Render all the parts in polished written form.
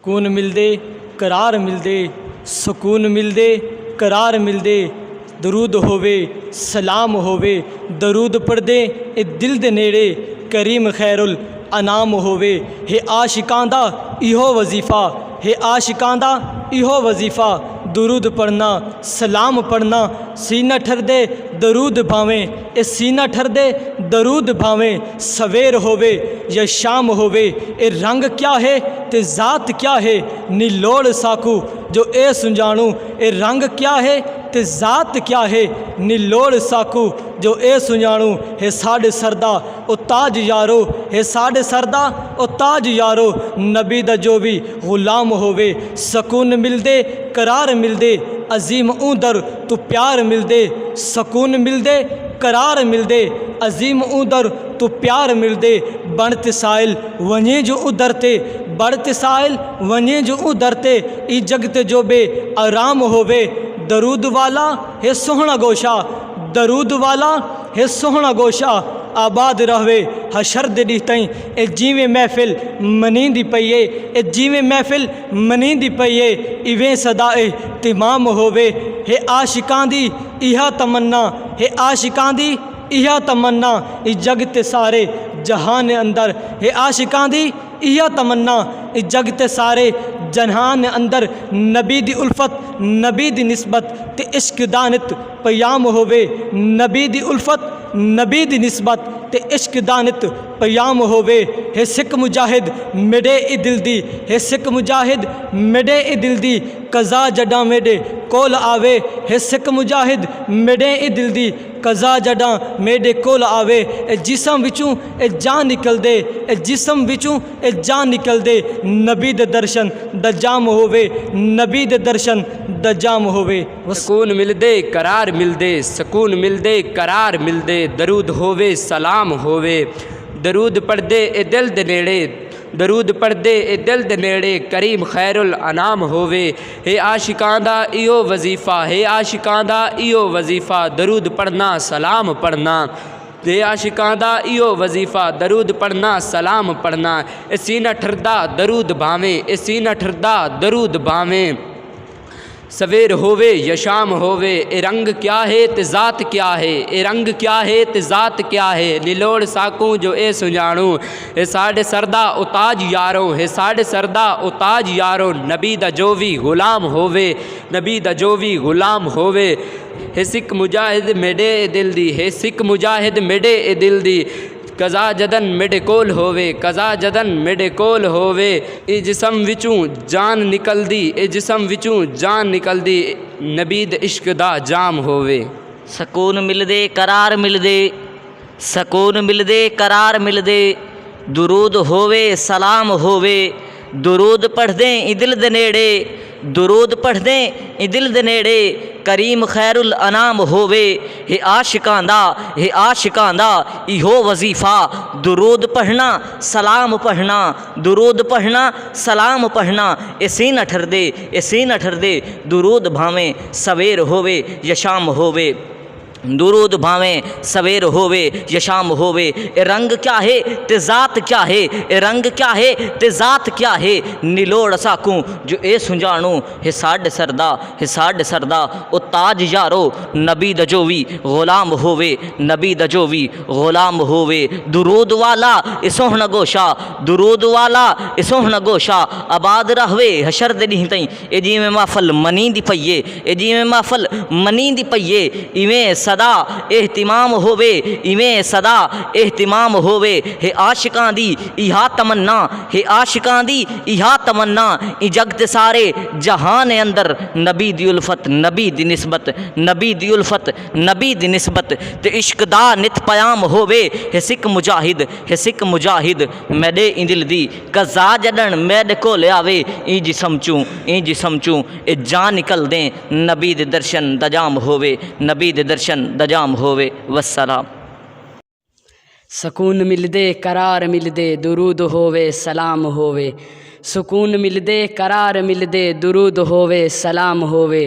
ਸਕੂਨ ਮਿਲਦੇ करार मिलदे सुकून मिलदे करार मिलदे दरूद होवे सलाम होवे दरूद पढ़दे ए दिल दे नेड़े करीम खैरुल अनाम होवे हे आशिकां दा इहो वजीफ़ा हे आशिकां दा इहो वजीफ़ा दरूद पढ़ना सलाम पढ़ना सीना ठरदे दरूद भावें ए सीना ठरदे दरूद भावें सवेर होवे या शाम होवे ए रंग क्या है ते ज़ात क्या है नीलोड़ साकू जो ए सुंजाणू ए रंग क्या है ते ज़ात क्या है नीलोड़ साकू जो ए सुंजाणू हे साढ़े सरदा ओ ताज यारो हे साढ़े सरदा ओ ताज यारो नबी दा जो भी गुलाम होवे सकून मिलदे करार मिलदे अजीम ऊदर तू प्यार मिलदे सकून मिलदे करार मिलदे अजीम ऊदर तू प्यार मिलदे बनते साइल वने जो उदरते बढ़ते साइल वने जो उदरते ई जगते जो बे आराम होवे दरूद वाला हे सोहना गोशा दरूद वाला हे सोहना गोशा आबाद रहवे हशर दे ॾींहुं ताईं ए जीवें महफ़िल मनींदी पई है ए जीवें महफ़िल मनींदी पई है इवें सदा इहतिमाम होवे हे आशिकां दी इहा तमन्ना हे आशिकां दी इहा तमन्ना इस जगते सारे जहान अंदर हे आशिकां दी इहा तमन्ना इस जगते सारे जहान अंदर नबी दी उल्फत नबी दी निस्बत ते इश्क दानित पयाम होवे नबी दी उल्फत नबी दी निस्बत ते इश्क दानित पयाम होवे हे सिख मुजाहिद मेडे ई दिल दी हे सिख मुजाहिद मेडे ई दिल दी कज़ा जडा मेडे कोल आवे हे सिख मुजाहिद मेडे ई दिल दी कज़ा जडा मेडे कोल आवे ए जिसम विचों ए जान निकल दे ए जिसम विचों ए जान निकल दे नबी दे दर्शन दजाम होवे नबी दे दर्शन दजाम होवे सुकून मिलदे करार मिलदे सुकून मिलदे करार मिलदे दरूद होवे सलाम होवे दरूद पढ़दे ए दिल दे नेड़े दरूद पढ़दे ए दिल दे नेड़े करीम खैरुल अनाम होवे हे आशिकां दा इहो वजीफ़ा हे आशिकां दा इहो वजीफ़ा दरूद पढ़ना सलाम पढ़ना हे आशिकां दा इहो वजीफ़ा दरूद पढ़ना सलाम पढ़ना ए सीना ठरदा दरूद भावें ए सीना ठरदा दरूद भावें सवेर होवे या शाम होवे ए रंग क्या है ते ज़ात क्या है ए रंग क्या है ते ज़ात क्या है नीलोड़ साकू जो ए सुंजाणू हे साढ़े सरदा उताज यारो हे साढ़े सरदा उताज यारो नबी दा जो भी गुलाम होवे नबी दा जो भी गुलाम होवे हे सिख मुजाहिद मेडे ए दिल दी हे सिख मुजाहिद मेडे ए दिल दी कज़ा जदन मेडे कोल होवे कज़ा जदन मेडे कोल होवे ए जिसम विचों जान निकलदी ए जिसम विचों जान निकलदी नबी दे इश्क दा जाम होवे सकून मिलदे करार मिलदे सकून मिलदे करार मिलदे दुरूद होवे सलाम होवे दुरूद पढ़दे ई दिल दे नेड़े दुरूद पढ़दे ई दिल दे नेड़े करीम खैरुल अनाम होवे हे आशिकां दा इहो वजीफ़ा दुरूद पढ़ना सलाम पढ़ना दुरूद पढ़ना सलाम पढ़ना इसी न ठरदे दुरूद भावें सवेर होवे या शाम होवे दुरूद भावें सवेर होवे या शाम होवे ए रंग क्या है ते ज़ात क्या है ए रंग क्या है ते ज़ात क्या है नीलोड़ साकू जो ए सुंजाणू हे साढ़े सरदा ओ ताज यारो नबी दा जो भी गुलाम होवे नबी दा जो भी गुलाम होवे दुरूद वाला ए सोहना गोशा दुरूद वाला ए सोहना गोशा आबाद रहवे हशर दे ॾींहुं ताईं ए जिवें महफ़ल मनींदी पई ए जिवें महफ़ल मनींदी पई इवें सदा एहतिमाम होवे इवें सदा एहतिमाम होवे हे आशिकां दी इहा तमन्ना हे आशिकां दी इहा तमन्ना ई जगत सारे जहान अंदर नबी दी उल्फत नबी दी निस्बत नबी दी उल्फत नबी दी निस्बत ते इश्क दा नित पयाम होवे हे सिख मुजाहिद मेडे ई दिल दी कज़ा जडन मेडे कोल आवे ई जिसम चूं ए जान निकल दे नबी दे दर्शन दजाम होवे नबी दे दर्शन दजाम होवे वस्सलाम सकून मिलदे करार मिलदे दुरूद होवे सलाम होवे सुकून मिलदे करार मिलदे दुरूद होवे सलाम होवे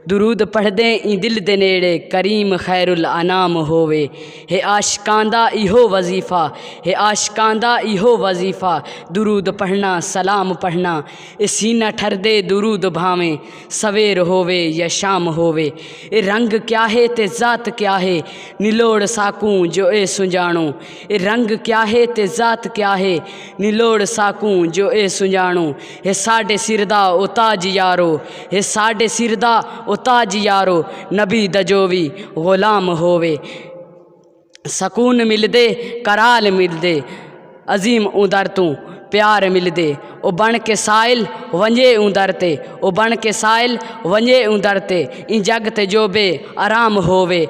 दुरूद पढ़दे ई दिल दे नेड़े करीम खैरुल अनाम होवे। हे आशिकांदा इहो वजीफ़ा, हे आशिकांदा इहो वजीफ़ा, दुरूद पढ़ना सलाम पढ़ना। ए सीना ठरदे दुरूद भावें, सवेर होवे या शाम होवे। ए रंग क्या है ते ज़ात क्या है, निलोड़ साकूं जो ए सुञाणो। ए रंग क्या है ते ज़ात क्या है, निलोड़ साकूं जो ए सुञाणो। हे साडे सिरदा ओ ताज यारो, हे साडे सिरदा ओ ताज यारो, नबी दजोवी ग़ुलाम होवे। सकून मिलदे कराल मिलदे, अजीम उदर तू प्यार मिलदे। ओ बन के साइल वंजे उंदर ते, ओ बन के साइल वंजे उंदर ते। इन जग ते जो बे आराम होवे,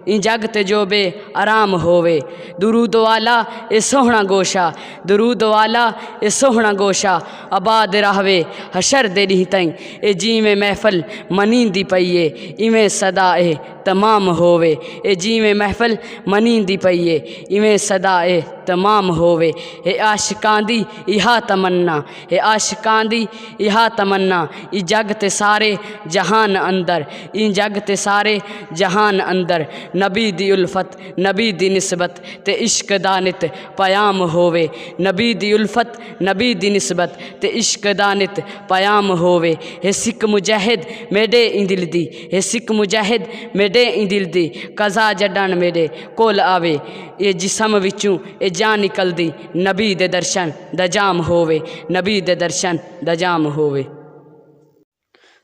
इन जग ते जो बे आराम होवे। दुरूद वाला ए सोहना गोशा, दुरूद वाला ए सोहना गोशा, आबाद रहवे हशर दे ॾींहुं ताईं। ए जिवें महफ़िल मनींदी पई ए, इवें सदा ए तमाम होवे। ए जिवें महफ़िल मनींदी पई ए, इवें सदा ए तमाम होवे। हे आशिकां दी इहा तमन्ना, हे आशिकां दी इहा तमन्ना। ई जग ते सारे जहान अंदर, ई जग ते सारे जहान अंदर, नबी दी उल्फत नबी दी निस्बत ते इश्क दा नित पयाम होवे। नबी दी उल्फत नबी दी निस्बत ते इश्क दा नित पयाम होवे। हे सिख मुजाहिद मेडे ई दिल दी, हे सिख मुजाहिद मेडे ई दिल दी, कज़ा जडन मेरे कोल आवे। ये जिसम विचों ए जान निकलदी, नबी दे दर्शन दजाम होवे, नबी दे दर्शन दजाम होवे।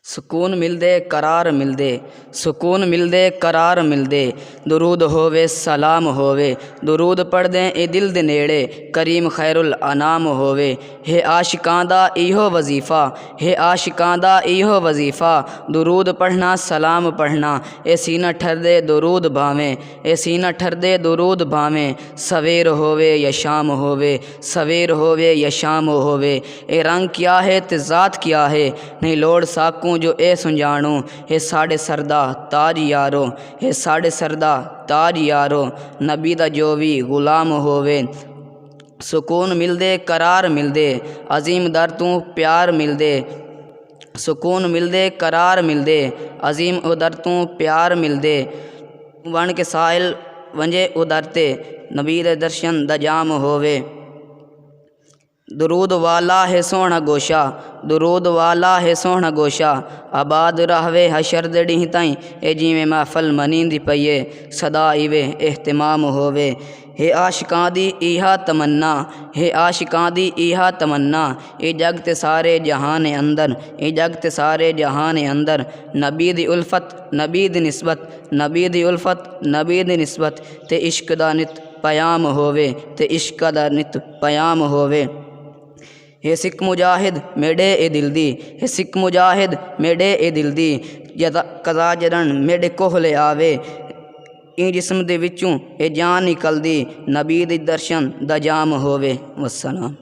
सुकून मिलदे करार मिलदे, सुकून मिलदे करार मिलदे, दुरूद होवे सलाम होवे। दुरूद पढ़दे ए दिल दे नेड़े करीम खैरुल अनाम होवे। हे आशिकां दा इहो वजीफ़ा, हे आशिकां दा इहो वजीफ़ा, दुरूद पढ़ना सलाम पढ़ना। ए सीना ठरदे दुरूद भावें, ए सीना ठरदे दुरूद भावें, सवेर होवे या शाम होवे, सवेर होवे या शाम होवे। ए रंग क्या है ते ज़ात क्या है, नहीं लोड़ साकूं जो ए सुञाणो। हे साडे सरदा ताज यारो, हे साडे सरदा ताज यारो, नबी दा जो भी ग़ुलाम होवे। सुकून मिलदे करार मिलदे, अजीम दर तू प्यार मिलदे। सुकून मिलदे करार मिलदे, अजीम उदर तू प्यार मिलदे। बन के साहिल वंजे उदरते, नबी दे दर्शन दजाम होवे। दुरूद वाला है सोहना गोशा, दुरूद वाला है सोहना गोशा, आबाद रहवे हशर दे ॾींहुं ताईं। ए जिवें महफ़िल मनींदी पई ए, सदा इवे एहतिमाम होवे। हे आशिकां दी इहा तमन्ना, हे आशिकां दी इहा तमन्ना। ए जग ते सारे जहान अंदर, ए जग ते सारे जहान अंदर, नबी दी उल्फत नबी दी निस्बत, नबी दी उल्फत नबी दी निस्बत ते इश्क दा नित पयाम होवे, ते इश्क दा नित पयाम होवे। हे सिख मुजाहिद मेडे ए दिल दी, हे सिख मुजाहिद मेडे ए दिल दी, कज़ा जडन मेडे कोहले आवे। ई जिस्म दे विचों ए जान निकलदी, नबी दे दर्शन दजाम होवे। वस्सलाम।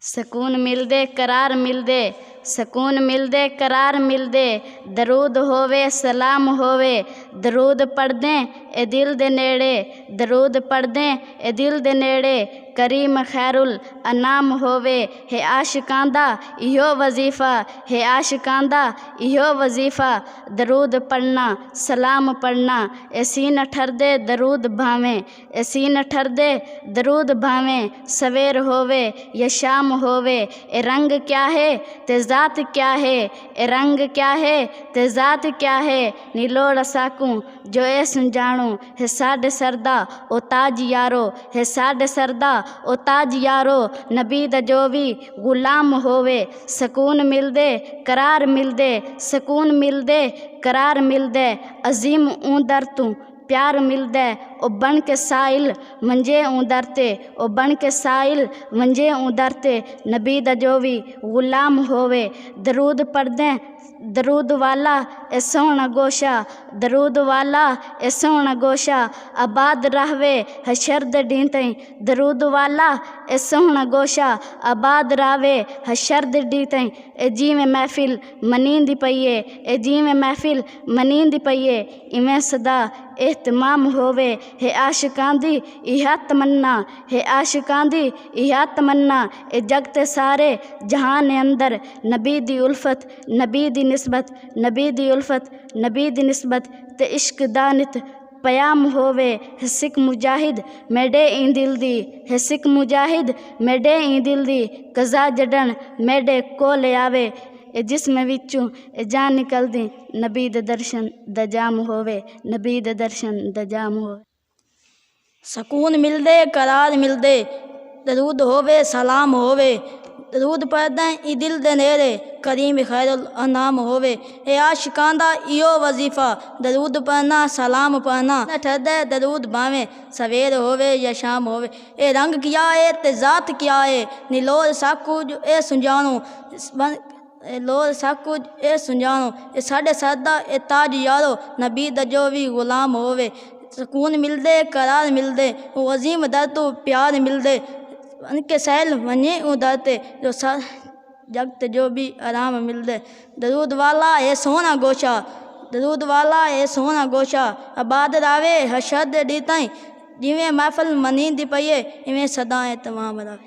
सकून मिलदे करार मिलदे, सकून मिलदे करार मिलदे, दरूद होवे सलाम होवे। दरूद पढ़दे ए दिल दे नेड़े, दरूद पढ़दे ए दिल दे नेड़े, करीम खैरुल अनाम होवे। हे आशिकां दा इहो वजीफ़ा, हे आशिकां दा इहो वजीफ़ा, दरूद पढ़ना सलाम पढ़ना। ए सीना ठरदे दरूद भावें, ए सीना ठरदे दरूद भावें, सवेर होवे या शाम होवे। ए रंग क्या है ते ज़ात क्या है, ए रंग क्या है ते ज़ात क्या है, निलोड़ साकूं जो ए सुञाणो। हे साडे सरदा ओ ताज यारो, हे साडे सरदा ओ ताज यारो, नबी दा जो भी ग़ुलाम होवे। सकून मिलदे करार मिलदे, सकून मिलदे करार मिलदे, अजीम ऊंदर तू प्यार मिलदे। ओ बन के साइल मंजे उदरते, ओ बन के साइल मंजे उदरते, नबी दा जो भी ग़ुलाम होवे। दरूद पढ़दे दरूद वाला ए सोहना गोशा, दरूद वाला ए सोहना गोशा, आबाद रहवे हशर दे ॾींहुं ताईं। दरूद वाला ए सोहना गोशा, आबाद रहवे हशर दे ॾींहुं ताईं। ए जिवें महफ़िल मनींदी पई ए, ए जिवें महफ़िल मनींदी पई ए, इवें सदा एहतिमाम होवे। हे आशिकां दी इहा तमन्ना, हे आशिकां दी इहा तमन्ना। ए जगते सारे जहान अंदर नबी दी उल्फत, नबी दी निस्बत, नबी दी उल्फत, नबी दी निस्बत ते इश्क दा नित पयाम होवे। है सिख मुजाहिद मेडे ई दिल दी, है सिख मुजाहिद मेडे ई दिल दी। कज़ा जडन मेडे कोल आवे, ए जिस्म विचों ए जान निकलदी। नबी दे दर्शन दा जाम होवे, नबी दे दर्शन दा जाम होवे। सकून मिलदे करार मिलदे, दरूद होवे सलाम होवे। दरूद पढ़दे ई दिल दे नेड़े, करीम खैरुल अनाम होवे। ए आशिकां दा इहो वजीफा, दरूद पढ़ना सलाम पढ़ना। ठरदे दरूद भावें सवेर होवे या शाम होवे। ए रंग किया है ते ज़ात किया है, नीलोर सब कुछ ए सुंजानो। लोर सब कुछ ए सुंजानो। ए साढ़े सरदा ए ताज यारो, नबी दा जो भी गुलाम होवे। सुकून मिलदे करार मिलदे, वो अजीम दर तो प्यार मिलदे। उनके सैल वने उदरते जो जगत जो भी आराम मिलदे। दरूद वाला है सोना गोशा, दरूद वाला है सोना गोशा। आबाद रावे हशद डी ताईं, जिवें महफल मनींदी पई है इवें सदाएं तमाम रावे।